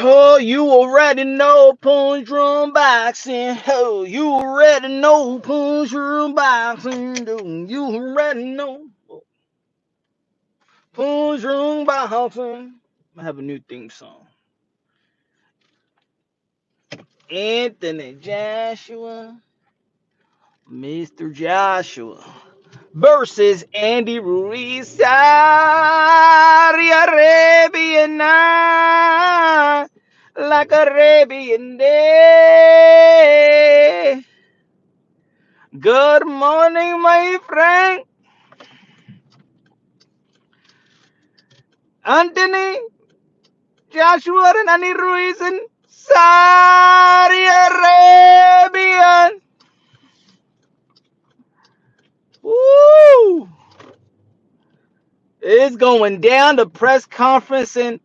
Oh, you already know punch drum boxing. Oh, you already know punch drum boxing. You already know punch drum boxing. I have a new theme song. Anthony Joshua, Mr. Joshua versus Andy Ruiz. Saudi Arabian night, like Arabian day. Good morning, my friend. Anthony Joshua and Andy Ruiz in Saudi Arabian. Woo! It's going down the press conference in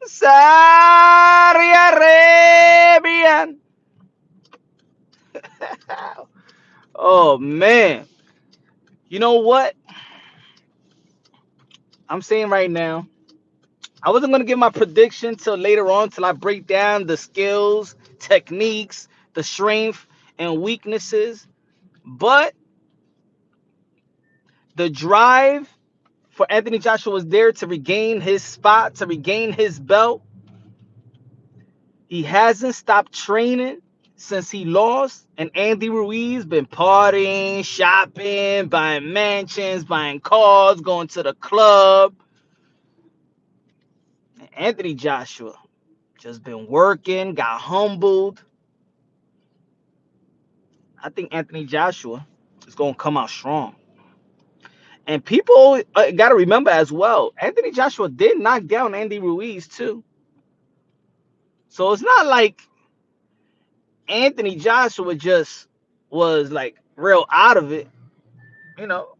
Saudi Arabian. Oh man. You know what? I'm saying right now, I wasn't gonna give my prediction till later on, till I break down the skills, techniques, the strength and weaknesses. But the drive for Anthony Joshua was there to regain his spot, to regain his belt. He hasn't stopped training since he lost. And Andy Ruiz been partying, shopping, buying mansions, buying cars, going to the club. And Anthony Joshua just been working, got humbled. I think Anthony Joshua is going to come out strong. And people got to remember as well, Anthony Joshua did knock down Andy Ruiz too. So it's not like Anthony Joshua just was like real out of it. You know,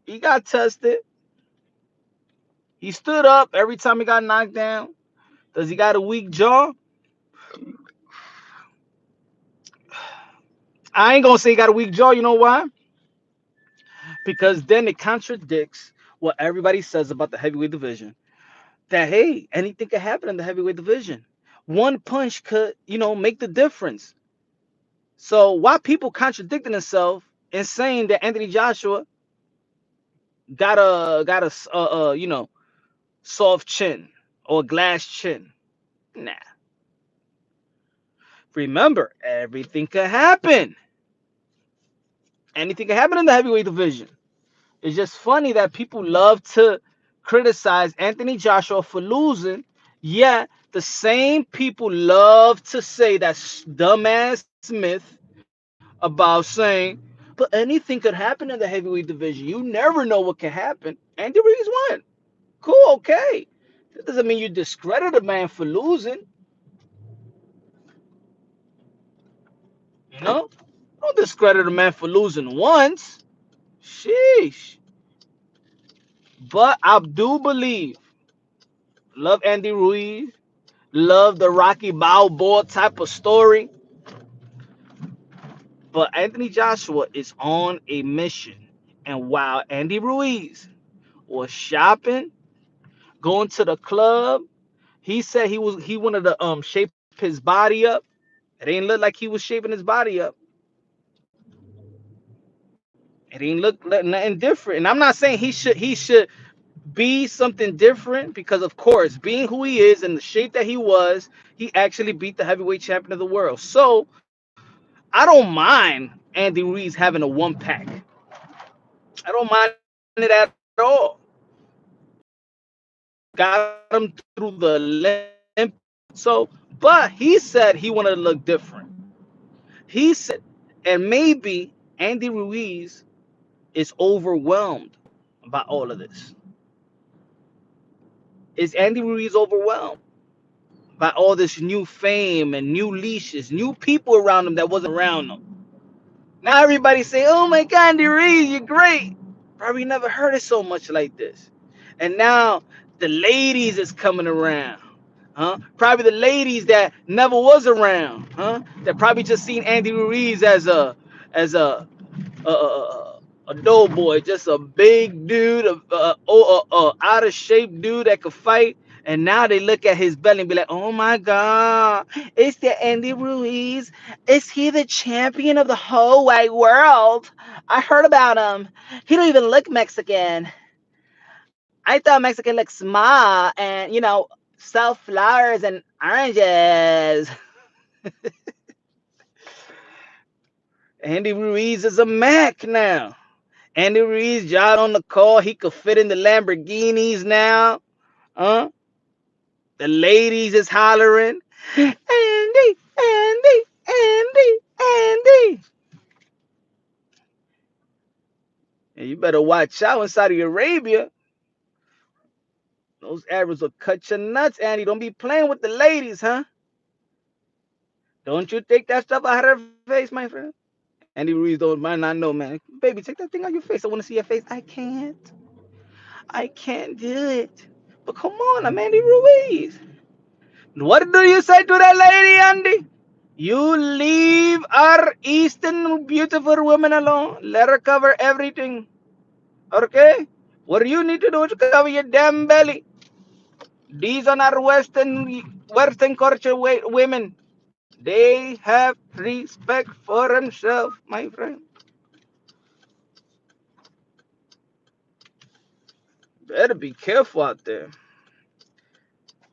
he got tested. He stood up every time he got knocked down. Does he got a weak jaw? I ain't gonna say he got a weak jaw. You know why? Because then it contradicts what everybody says about the heavyweight division. That hey, anything could happen in the heavyweight division. One punch could, make the difference. So why people contradicting themselves and saying that Anthony Joshua got a soft chin or a glass chin? Nah. Remember, everything could happen. Anything can happen in the heavyweight division. It's just funny that people love to criticize Anthony Joshua for losing, yet the same people love to say that dumbass myth about saying, but anything could happen in the heavyweight division. You never know what can happen. Andy Ruiz won. Cool, okay. That doesn't mean you discredit a man for losing. You know? Don't discredit a man for losing once. Sheesh. But I do believe, love Andy Ruiz, love the Rocky Balboa type of story. But Anthony Joshua is on a mission. And while Andy Ruiz was shopping, going to the club, he said he wanted to shape his body up. It ain't look like he was shaping his body up. It ain't look nothing different. And I'm not saying he should be something different, because of course, being who he is and the shape that he was, he actually beat the heavyweight champion of the world. So I don't mind Andy Ruiz having a one pack. I don't mind it at all. Got him through the Olympics. So, but he said he wanted to look different. He said, and maybe Andy Ruiz is overwhelmed by all of this. Is Andy Ruiz overwhelmed by all this new fame and new leashes, new people around him that wasn't around him? Now everybody say, "Oh my God, Andy Ruiz, you're great." Probably never heard it so much like this. And now the ladies is coming around. Huh? Probably the ladies that never was around, huh? That probably just seen Andy Ruiz as a doughboy, just a big dude, out of shape dude that could fight, And now they look at his belly and be like, oh my God, it's the Andy Ruiz. Is he the champion of the whole wide world? I heard about him. He don't even look Mexican. I thought Mexican looked small and, sell flowers and oranges. Andy Ruiz is a Mac now. Andy Ruiz jog on the call. He could fit in the Lamborghinis now. Huh? The ladies is hollering, Andy, Andy, Andy, Andy. And you better watch out in Saudi Arabia. Those Arabs will cut your nuts, Andy. Don't be playing with the ladies, huh? Don't you take that stuff out of her face, my friend. Andy Ruiz don't might not know, man. Baby, take that thing out your face. I want to see your face. I can't. I can't do it. But come on, I'm Andy Ruiz. What do you say to that lady, Andy? You leave our Eastern beautiful woman alone. Let her cover everything. Okay? What you need to do is cover your damn belly. These are not Western culture women. They have respect for themselves, my friend. Better be careful out there.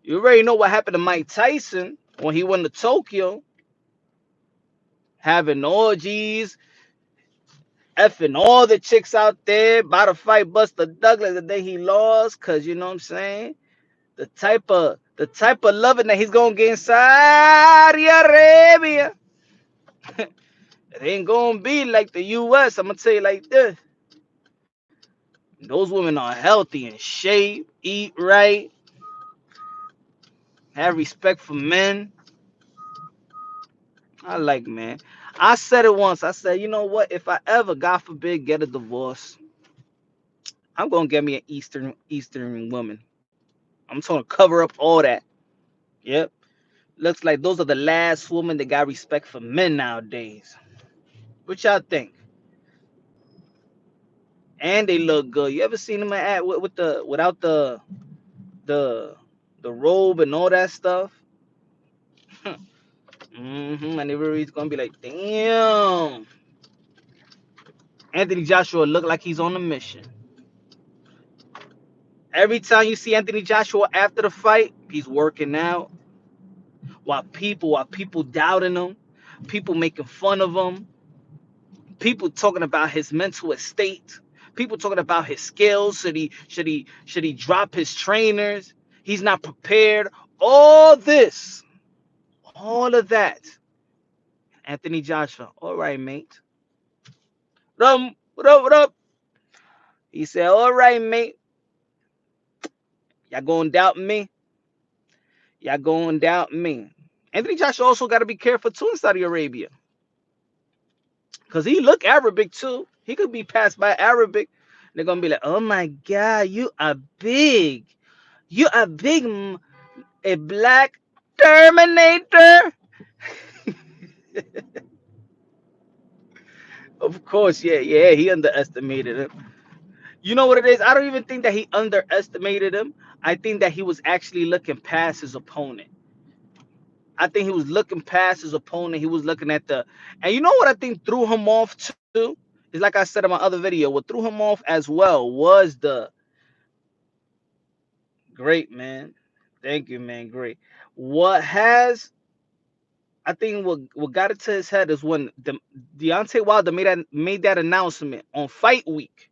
You already know what happened to Mike Tyson when he went to Tokyo, having orgies, effing all the chicks out there, about to fight Buster Douglas the day he lost, cause you know what I'm saying? The type of loving that he's gonna get in Saudi Arabia. It ain't gonna be like the US. I'm gonna tell you like this. Those women are healthy and shape, eat right, have respect for men. I like, man. I said it once. I said, you know what? If I ever, God forbid, get a divorce, I'm gonna get me an Eastern woman. I'm just gonna cover up all that. Yep. Looks like those are the last women that got respect for men nowadays. What y'all think? And they look good. You ever seen them at with the without the the robe and all that stuff? And everybody's gonna be like, damn. Anthony Joshua look like he's on a mission. Every time you see Anthony Joshua after the fight, he's working out. While people doubting him, people making fun of him, people talking about his mental estate, people talking about his skills. Should he drop his trainers? He's not prepared. All this, all of that. Anthony Joshua, all right, mate. What up? He said, all right, mate. Y'all gonna doubt me? Y'all gonna doubt me? Anthony Joshua also got to be careful too in Saudi Arabia, cause he look Arabic too. He could be passed by Arabic. They're gonna be like, oh my God, you are big. You are big, a black Terminator. Of course, yeah, he underestimated him. You know what it is? I don't even think that he underestimated him. I think that he was actually looking past his opponent. I think he was looking past his opponent. He was looking at and you know what I think threw him off too? Is like I said in my other video, what threw him off as well was the great, man. Thank you, man. Great. What has I think what got it to his head is when Deontay Wilder made that announcement on Fight Week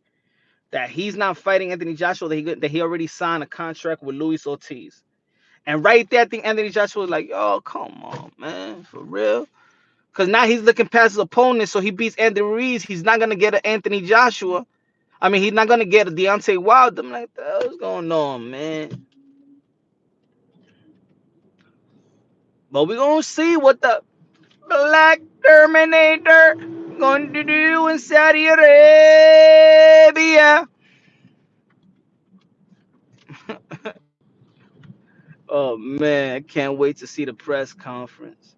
that he's not fighting Anthony Joshua, that he already signed a contract with Luis Ortiz. And right there, I think Anthony Joshua was like, "Oh, come on, man, for real." Because now he's looking past his opponent, so he beats Andy Ruiz. He's not gonna get an Anthony Joshua. I mean, he's not gonna get a Deontay Wilder. I'm like, what the hell's going on, man? But we're gonna see what the Black Terminator going to do in Saudi Arabia. Oh man, I can't wait to see the press conference.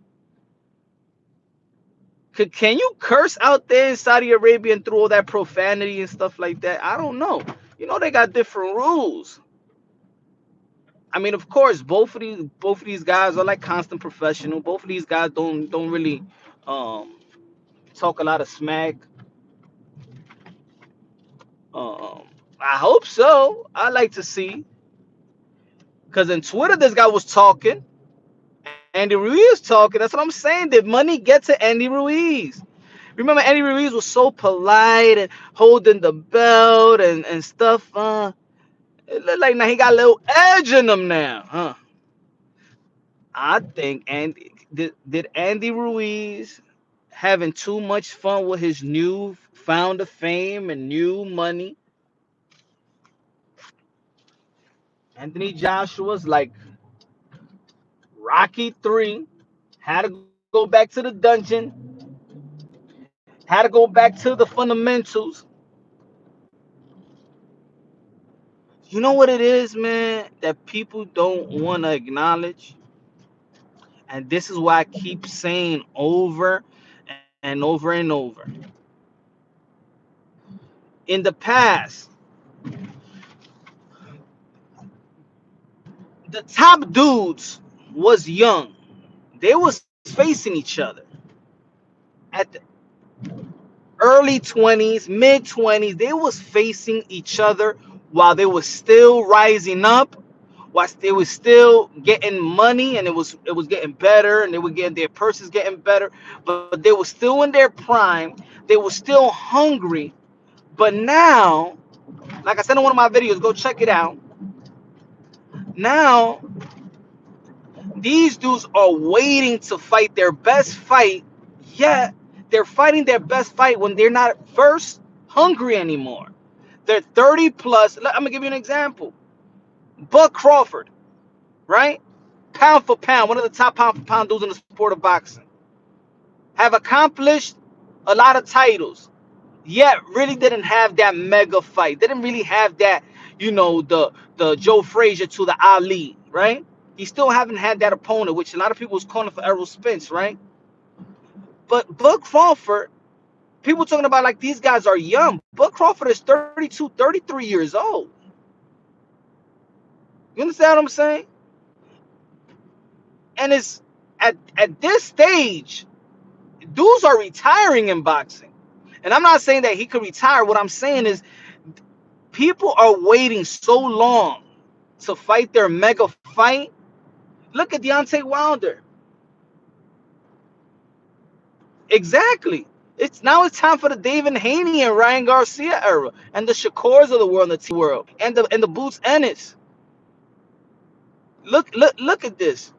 Can you curse out there in Saudi Arabia and through all that profanity and stuff like that? I don't know. You know they got different rules. I mean, of course, both of these guys are like constant professional. Both of these guys don't really um, talk a lot of smack. Um, I hope so. I like to see, because in Twitter this guy was talking. Andy Ruiz talking. That's what I'm saying. Did money get to Andy Ruiz? Remember, Andy Ruiz was so polite and holding the belt and stuff. It looked like now he got a little edge in him now, huh? I think did Andy Ruiz having too much fun with his new found of fame and new money. Anthony Joshua's like Rocky 3, had to go back to the dungeon, had to go back to the fundamentals. You know what it is, man, that people don't want to acknowledge? And this is why I keep saying over and over and over. In the past, the top dudes was young. They was facing each other at the early 20s, mid 20s. They was facing each other while they was still rising up, while they was still getting money, and it was getting better, and they were getting their purses getting better, but they were still in their prime. They were still hungry. But now, like I said in one of my videos, go check it out. Now these dudes are waiting to fight their best fight, yet they're fighting their best fight when they're not first hungry anymore. They're 30 plus. I'm gonna give you an example. Buck Crawford, right? Pound for pound, one of the top pound for pound dudes in the sport of boxing, have accomplished a lot of titles, yet really didn't have that mega fight. Didn't really have that, the Joe Frazier to the Ali, right? He still haven't had that opponent, which a lot of people was calling for Errol Spence, right? But Buck Crawford, people talking about like these guys are young. Buck Crawford is 32, 33 years old. You understand what I'm saying? And it's at this stage, dudes are retiring in boxing. And I'm not saying that he could retire. What I'm saying is people are waiting so long to fight their mega fight. Look at Deontay Wilder. Exactly. It's time for the David Haney and Ryan Garcia era, and the Shakors of the world, and the T world, and the Boots Ennis. Look at this.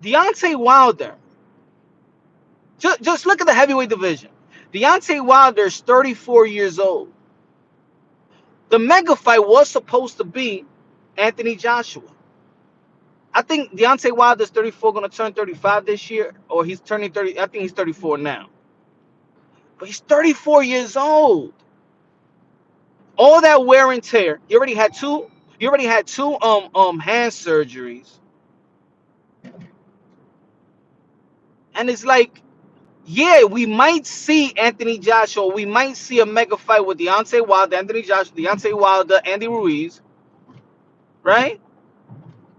Deontay Wilder. Just look at the heavyweight division. Deontay Wilder is 34 years old. The mega fight was supposed to be Anthony Joshua. I think Deontay Wilder's 34, going to turn 35 this year, or he's turning 30. I think he's 34 now. But he's 34 years old. All that wear and tear. You already had two. You already had two hand surgeries, and it's like, yeah, we might see Anthony Joshua. We might see a mega fight with Deontay Wilder, Anthony Joshua, Deontay Wilder, Andy Ruiz, right?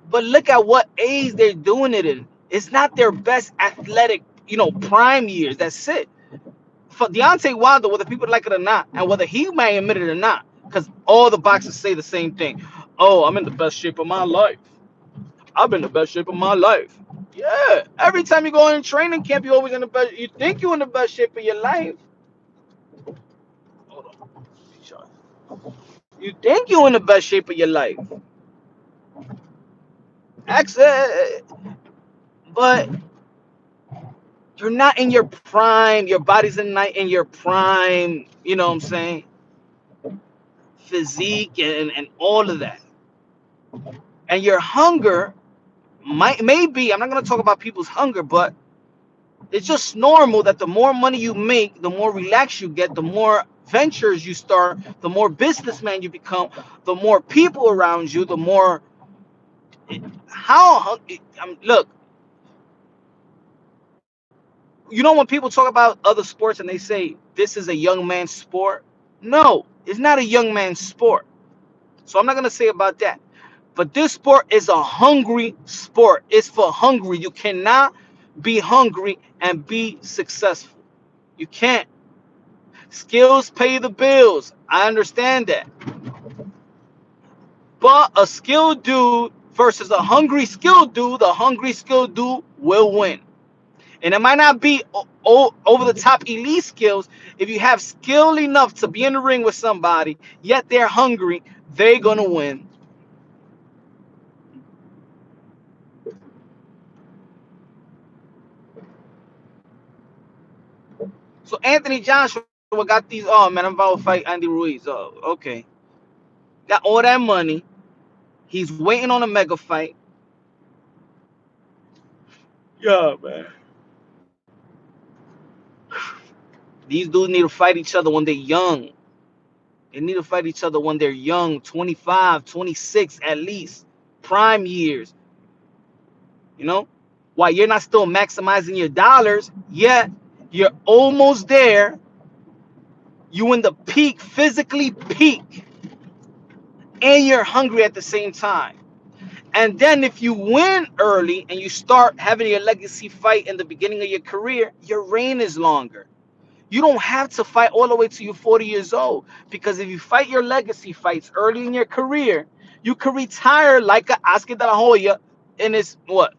But look at what age they're doing it in. It's not their best athletic, prime years. That's it. For Deontay Wilder, whether people like it or not, and whether he may admit it or not, because all the boxers say the same thing. Oh, I'm in the best shape of my life. I've been in the best shape of my life. Yeah. Every time you go in training camp, you always in the best. You think you're in the best shape of your life. Hold on. You think you're in the best shape of your life. Actually, but you're not in your prime. Your body's not in your prime. You know what I'm saying? Physique and all of that. And your hunger maybe, I'm not going to talk about people's hunger, but it's just normal that the more money you make, the more relaxed you get, the more ventures you start, the more businessman you become, the more people around you, the more look, when people talk about other sports and they say this is a young man's sport, no, it's not a young man's sport. So I'm not going to say about that. But this sport is a hungry sport. It's for hungry. You cannot be hungry and be successful. You can't. Skills pay the bills. I understand that. But a skilled dude versus a hungry skilled dude, the hungry skilled dude will win. And it might not be over the top elite skills. If you have skill enough to be in the ring with somebody, yet they're hungry, they're going to win. So Anthony Joshua got these. Oh man, I'm about to fight Andy Ruiz. Oh, okay. Got all that money. He's waiting on a mega fight. Yeah, man. These dudes need to fight each other when they're young. They need to fight each other when they're young, 25, 26 at least, prime years. You know, while you're not still maximizing your dollars, yet you're almost there. You in the peak, physically peak, and you're hungry at the same time. And then if you win early and you start having your legacy fight in the beginning of your career, your reign is longer. You don't have to fight all the way till you're 40 years old. Because if you fight your legacy fights early in your career, you can retire like a Oscar de la Hoya in his, what,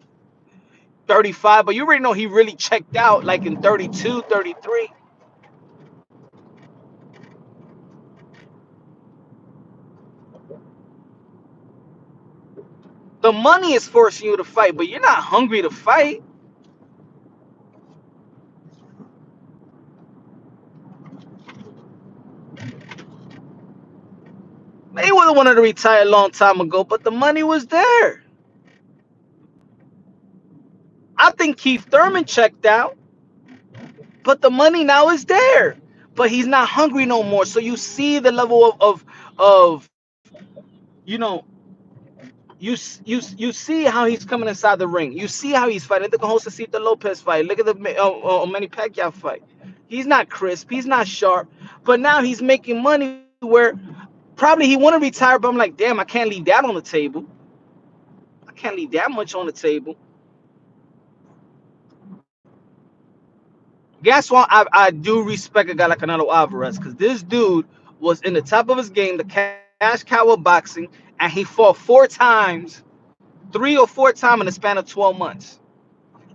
35? But you already know he really checked out like in 32, 33. The money is forcing you to fight, but you're not hungry to fight. Mayweather wanted to retire a long time ago, but the money was there. I think Keith Thurman checked out, but the money now is there. But he's not hungry no more. So you see the level of you know, you see how he's coming inside the ring. You see how he's fighting. Look at the Josecito Lopez fight. Look at the Manny Pacquiao fight. He's not crisp. He's not sharp. But now he's making money where probably he want to retire. But I'm like, damn, I can't leave that on the table. I can't leave that much on the table. Guess what? I do respect a guy like Canelo Alvarez because this dude was in the top of his game, the cash cow of boxing, and he fought 4 times, 3 or 4 times in the span of 12 months.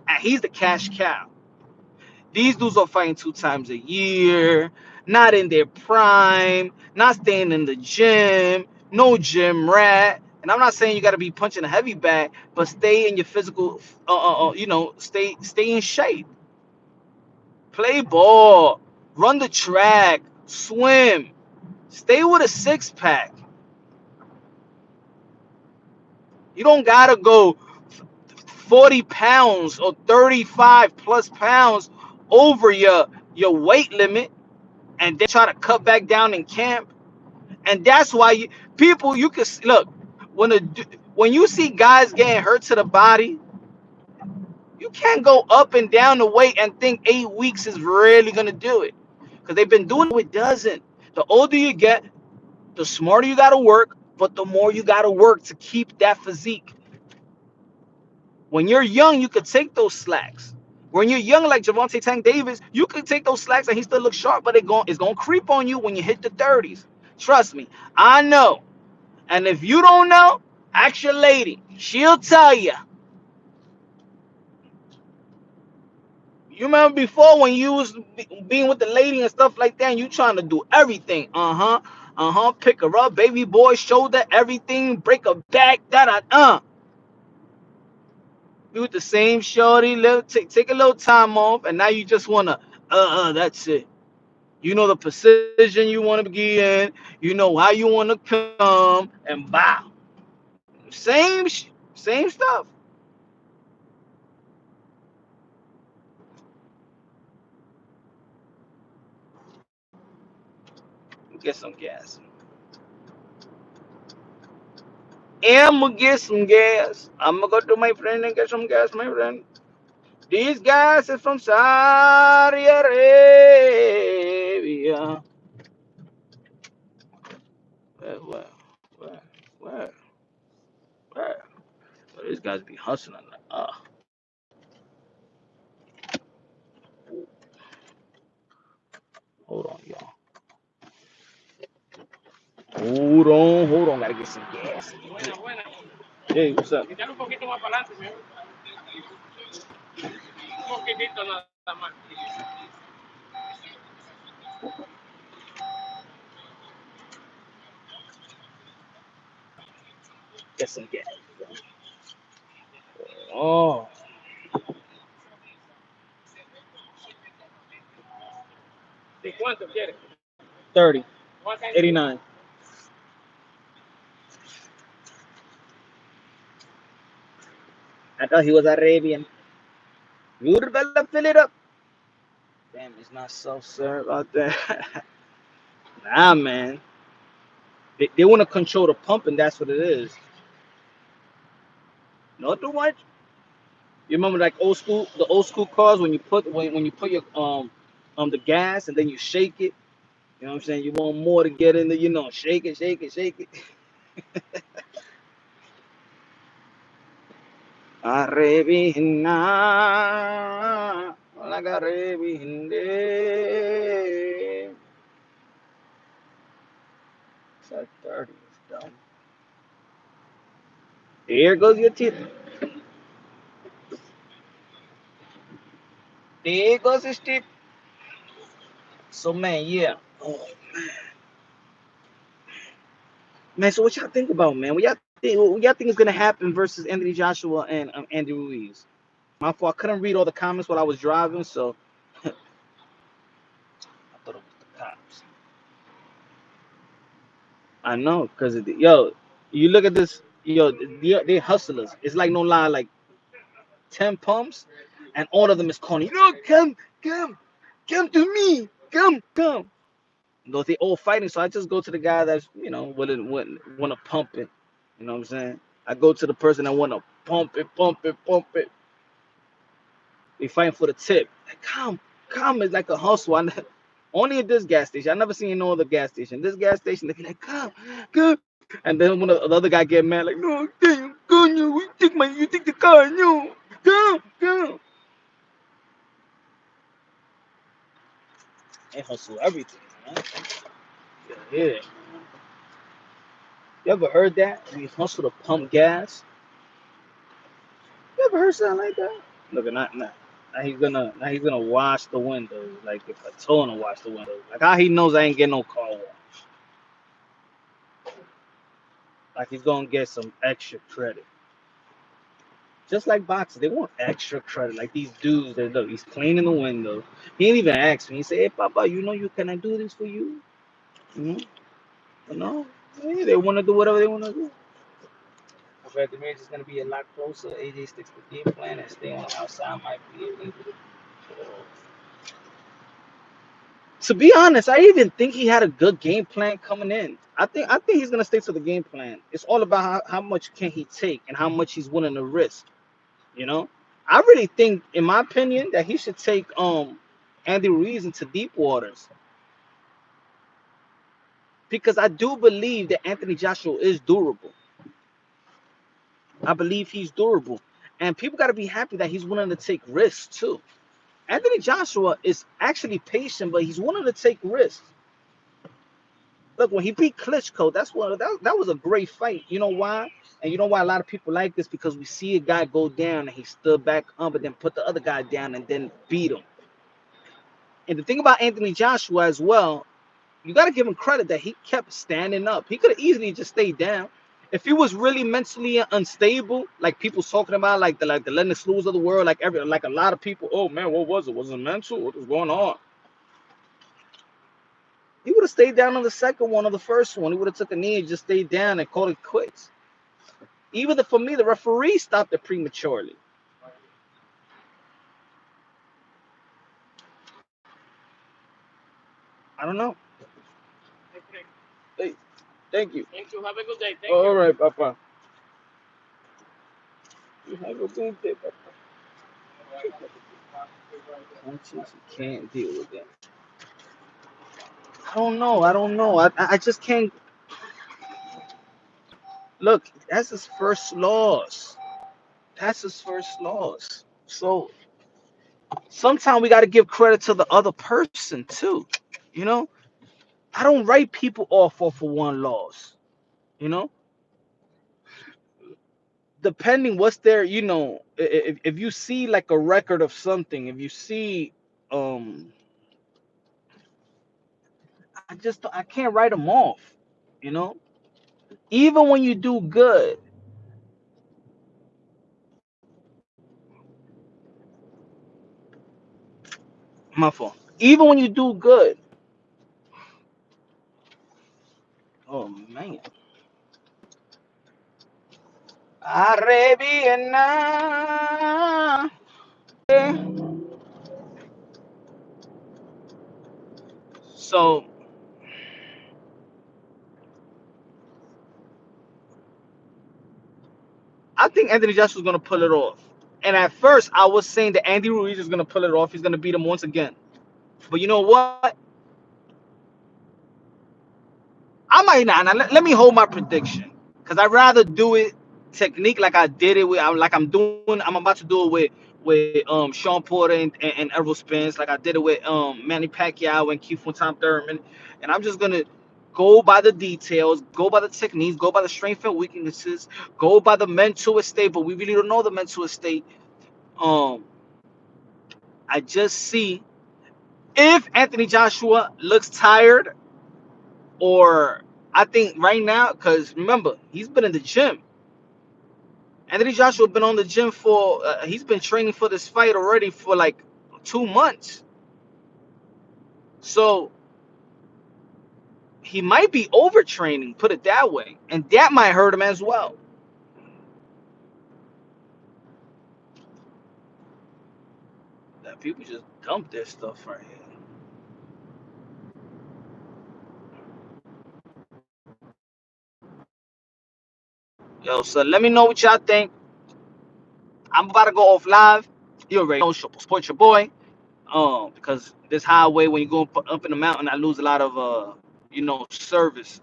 And he's the cash cow. These dudes are fighting 2 times a year, not in their prime, not staying in the gym, no gym rat. And I'm not saying you got to be punching a heavy bag, but stay in your physical, stay in shape. Play ball, run the track, swim, stay with a 6 pack. You don't gotta go 40 pounds or 35 plus pounds over your weight limit and then try to cut back down in camp. And that's why you can look when a when you see guys getting hurt to the body, you can't go up and down the weight and think 8 weeks is really gonna do it because they've been doing it. It doesn't. The older you get, the smarter you gotta work, but the more you gotta work to keep that physique. When you're young, you could take those slacks. When you're young, like Javante Tank Davis, you could take those slacks and he still looks sharp, but it's gonna creep on you when you hit the 30s. Trust me, I know. And if you don't know, ask your lady. She'll tell you. You remember before when you was being with the lady and stuff like that, and you trying to do everything. Pick her up, baby boy, shoulder, everything, break her back, You with the same shorty, take a little time off, and now you just wanna, that's it. You know the precision you wanna be in, you know how you wanna come, and bow. Same stuff. Get some gas. Yeah, I'm gonna get some gas. I'm gonna go to my friend and get some gas, my friend. This gas is from Saudi Arabia. Where, where, where, where? guys be hustling. Hold on, y'all. Hold on. Gotta get some gas. Hey, what's up? Get some gas. Oh, 30, 89. I thought he was Arabian. You better fill it up. Damn, it's not self-serve out there. Nah, man. They want to control the pump, and that's what it is. Not too much. You remember like the old school cars when you put your the gas and then you shake it. You know what I'm saying? You want more to get in there, shake it, shake it, shake it. Arrebina, like arrebinde. It's like 30. It's done. There goes your teeth. There goes his tip. So man, yeah. Oh man, so what y'all think about, man? What y'all think is gonna happen versus Anthony Joshua and Andy Ruiz? My fault. I couldn't read all the comments while I was driving, so I thought it was the cops. I know, cause yo, you look at this, yo, they hustlers. It's like no lie, like 10 pumps, and all of them is calling, come, come to me, come. Those they all fighting, so I just go to the guy that's want to pump it. You know what I'm saying? I go to the person that want to pump it, pump it, pump it. They fighting for the tip. Like, come is like a hustle. Only at this gas station. I never seen no other gas station. This gas station, they be like, come. And then when the other guy get mad, like, no, damn, go, you take the car, no, come. They hustle everything, man. Yeah. You ever heard that? We hustle to pump gas. You ever heard something like that? Look, not. Now he's gonna wash the windows. Like if I told him to wash the windows. Like how he knows I ain't getting no car wash. Like he's gonna get some extra credit. Just like boxers, they want extra credit. Like these dudes, that look, he's cleaning the window. He ain't even ask me. He said, "Hey, Papa, can I do this for you? You know, Yeah, they want to do whatever they want to do." But the marriage is gonna be a lot closer. AJ sticks to the game plan and stay on the outside might be illegal. To be honest, I even think he had a good game plan coming in. I think he's gonna stay to the game plan. It's all about how much can he take and how much he's willing to risk. You know, I really think, in my opinion, that he should take Andy Ruiz into deep waters because I do believe that Anthony Joshua is durable. I believe he's durable, and people got to be happy that he's willing to take risks too. Anthony Joshua is actually patient, but he's willing to take risks. Look, when he beat Klitschko, that was a great fight. You know why? And you know why a lot of people like this? Because we see a guy go down and he stood back up and then put the other guy down and then beat him. And the thing about Anthony Joshua as well, you got to give him credit that he kept standing up. He could have easily just stayed down. If he was really mentally unstable, like people's talking about, like the Lennox Lewis of the world, like a lot of people, oh man, what was it? Was it mental? What was going on? He would have stayed down on the second one or the first one. He would have took a knee and just stayed down and called it quits. Even for me, the referee stopped it prematurely. I don't know. Hey, thank you. Have a good day. All right, Papa. You have a good day, Papa. Conscience, you can't deal with that. I don't know. I just can't. Look, that's his first loss. That's his first loss. So sometimes we got to give credit to the other person too. You know, I don't write people off for one loss. You know, depending what's their, if you see like a record of something, if you see, um, I can't write them off. You know, even when you do good, my fault. Even when you do good, oh man, Arabiana. So I think Anthony Joshua's gonna pull it off. And at first, I was saying that Andy Ruiz is gonna pull it off. He's gonna beat him once again. But you know what? I might not. Now, let me hold my prediction because I'd rather do it technique like I did it with. Like I'm doing. I'm about to do it with Sean Porter and Errol Spence. Like I did it with Manny Pacquiao and Keith von Tom Thurman. And I'm just gonna go by the details, go by the techniques, go by the strengths and weaknesses, go by the mental state. But we really don't know the mental state. Um, I just see if Anthony Joshua looks tired, or I think right now, because remember, he's been in the gym. Anthony Joshua been on the gym for, he's been training for this fight already for like 2 months. So he might be overtraining, put it that way. And that might hurt him as well. That people just dump their stuff right here. Yo, so let me know what y'all think. I'm about to go off live. You already know, support your boy. Because this highway, when you go up in the mountain, I lose a lot of service.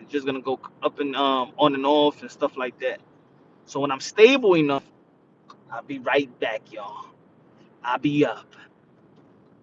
It's just gonna go up and on and off and stuff like that. So when I'm stable enough, I'll be right back, y'all. I'll be up.